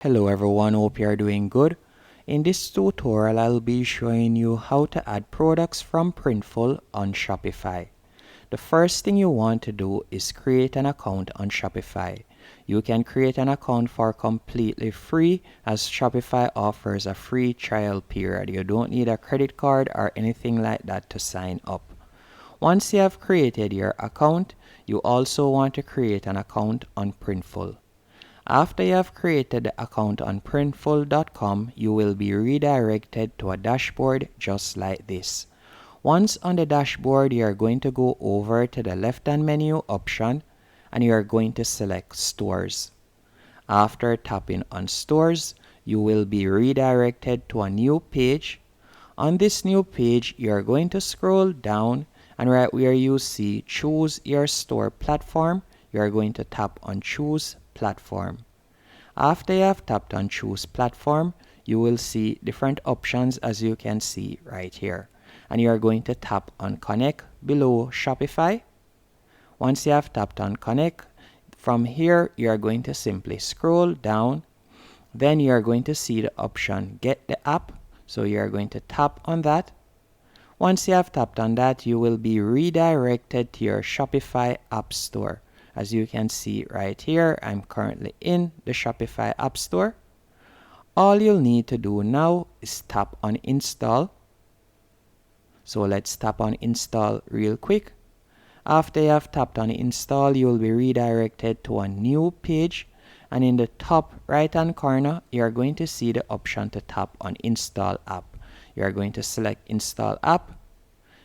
Hello everyone, hope you are doing good. In this tutorial, I'll be showing you how to add products from Printful on Shopify. The first thing you want to do is create an account on Shopify. You can create an account for completely free as Shopify offers a free trial period. You don't need a credit card or anything like that to sign up. Once you have created your account, you also want to create an account on Printful. After you have created the account on printful.com, you will be redirected to a dashboard just like this. Once on the dashboard, you are going to go over to the left-hand menu option and you are going to select Stores. After tapping on Stores, you will be redirected to a new page. On this new page, you are going to scroll down and right where you see Choose Your Store Platform, you are going to tap on Choose Platform. After you have tapped on Choose Platform, you will see different options as you can see right here. And you are going to tap on Connect below Shopify. Once you have tapped on Connect, from here you are going to simply scroll down. Then you are going to see the option Get the App. So you are going to tap on that. Once you have tapped on that, you will be redirected to your Shopify App Store. As you can see right here, I'm currently in the Shopify App Store. All you'll need to do now is tap on Install. So let's tap on Install real quick. After you have tapped on Install, you'll be redirected to a new page. And in the top right hand corner, you're going to see the option to tap on Install App. You're going to select Install App.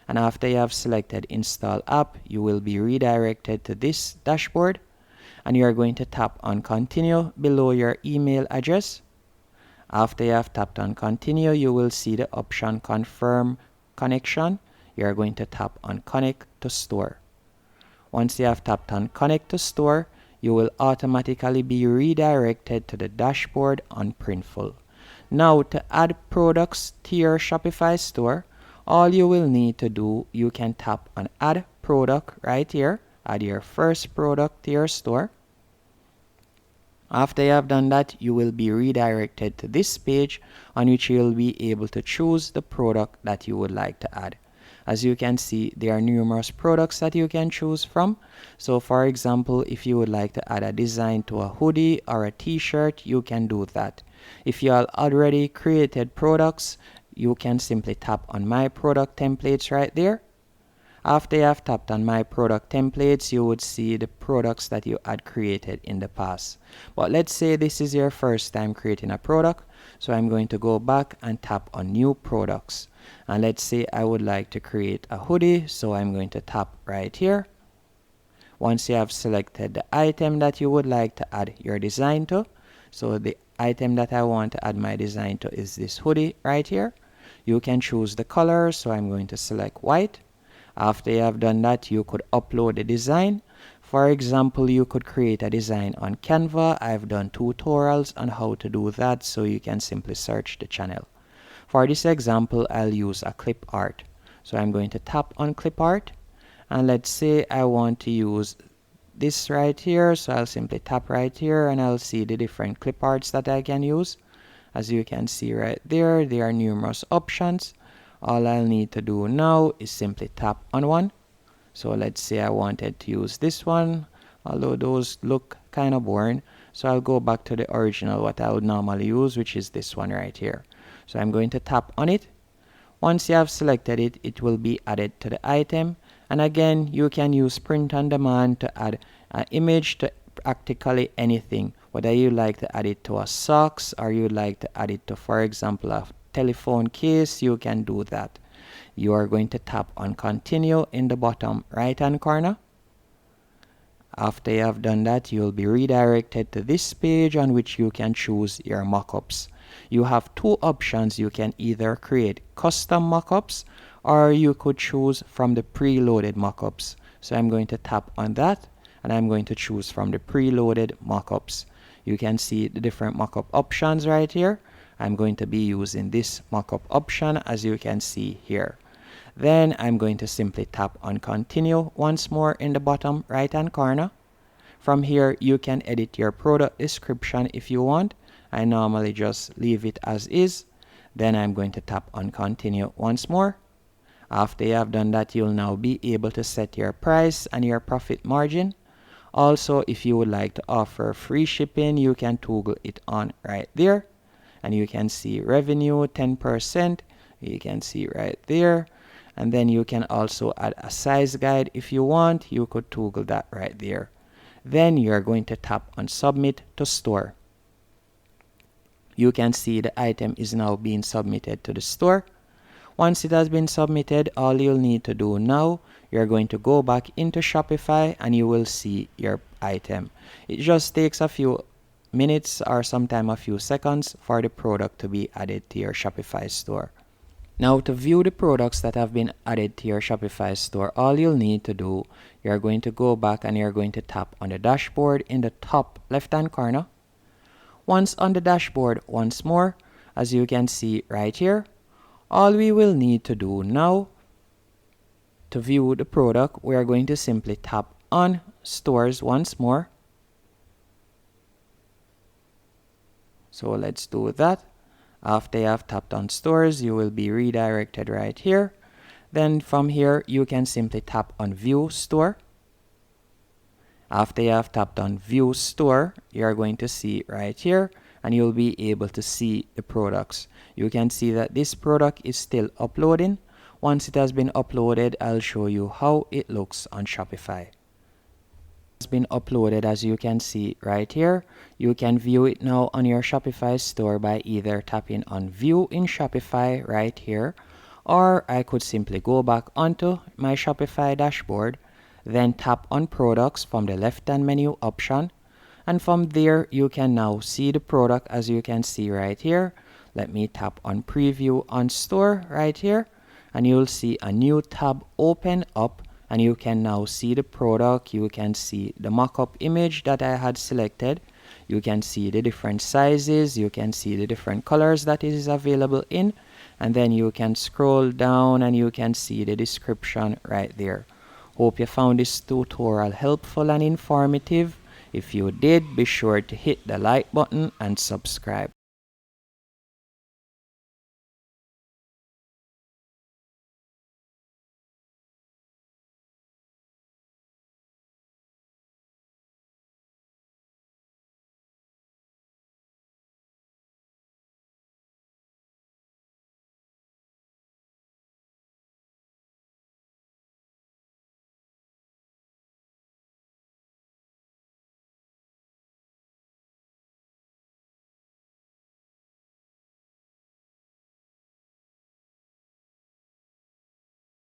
And after you have selected Install App, you will be redirected to this dashboard. And you are going to tap on Continue below your email address. After you have tapped on Continue, you will see the option Confirm Connection. You are going to tap on Connect to Store. Once you have tapped on Connect to Store, you will automatically be redirected to the dashboard on Printful. Now, to add products to your Shopify store, all you will need to do, you can tap on Add Product right here. Add your first product to your store. After you have done that, you will be redirected to this page on which you will be able to choose the product that you would like to add. As you can see, there are numerous products that you can choose from. So for example, if you would like to add a design to a hoodie or a t-shirt, you can do that. If you have already created products, you can simply tap on My Product Templates right there. After you have tapped on My Product Templates, you would see the products that you had created in the past. But let's say this is your first time creating a product. So I'm going to go back and tap on New Products. And let's say I would like to create a hoodie. So I'm going to tap right here. Once you have selected the item that you would like to add your design to. So the item that I want to add my design to is this hoodie right here. You can choose the color. So I'm going to select white. After you have done that, you could upload the design. For example, you could create a design on Canva. I've done tutorials on how to do that, so you can simply search the channel. For this example, I'll use a clip art. So I'm going to tap on clip art. And let's say I want to use this right here. So I'll simply tap right here and I'll see the different clip arts that I can use. As you can see right there, there are numerous options. All I'll need to do now is simply tap on one. So let's say I wanted to use this one, although those look kind of boring. So I'll go back to the original, what I would normally use, which is this one right here. So I'm going to tap on it. Once you have selected it, it will be added to the item. And again, you can use print on demand to add an image to practically anything. Whether you like to add it to a socks or you like to add it to, for example, a telephone case, you can do that. You are going to tap on Continue in the bottom right hand corner. After you have done that, you will be redirected to this page on which you can choose your mockups. You have two options. You can either create custom mockups or you could choose from the preloaded mockups. So I'm going to tap on that and I'm going to choose from the preloaded mockups. You can see the different mockup options right here. I'm going to be using this mockup option as you can see here. Then I'm going to simply tap on Continue once more in the bottom right hand corner. From here, you can edit your product description if you want. I normally just leave it as is. Then I'm going to tap on continue once more. After you have done that, you'll now be able to set your price and your profit margin. Also, if you would like to offer free shipping, you can toggle it on right there. And you can see revenue 10%. You can see right there. And then you can also add a size guide if you want. You could toggle that right there. Then you're going to tap on submit to store. You can see the item is now being submitted to the store. Once it has been submitted, all you'll need to do now, you're going to go back into Shopify and you will see your item. It just takes a few minutes or sometime a few seconds for the product to be added to your Shopify store. Now, to view the products that have been added to your Shopify store, all you'll need to do, you're going to go back and you're going to tap on the dashboard in the top left-hand corner. Once on the dashboard once more, as you can see right here, all we will need to do now to view the product, we are going to simply tap on stores once more. So let's do that. After you have tapped on stores, you will be redirected right here. Then from here, you can simply tap on view store. After you have tapped on view store, you're going to see right here and you'll be able to see the products. You can see that this product is still uploading. Once it has been uploaded, I'll show you how it looks on Shopify. It's been uploaded, as you can see right here. You can view it now on your Shopify store by either tapping on view in Shopify right here, or I could simply go back onto my Shopify dashboard, then tap on products from the left-hand menu option, and from there you can now see the product as you can see right here. Let me tap on preview on store right here and you'll see a new tab open up and you can now see the product. You can see the mock-up image that I had selected. You can see the different sizes. You can see the different colors that it is available in, and then you can scroll down and you can see the description right there. Hope you found this tutorial helpful and informative. If you did, be sure to hit the like button and subscribe.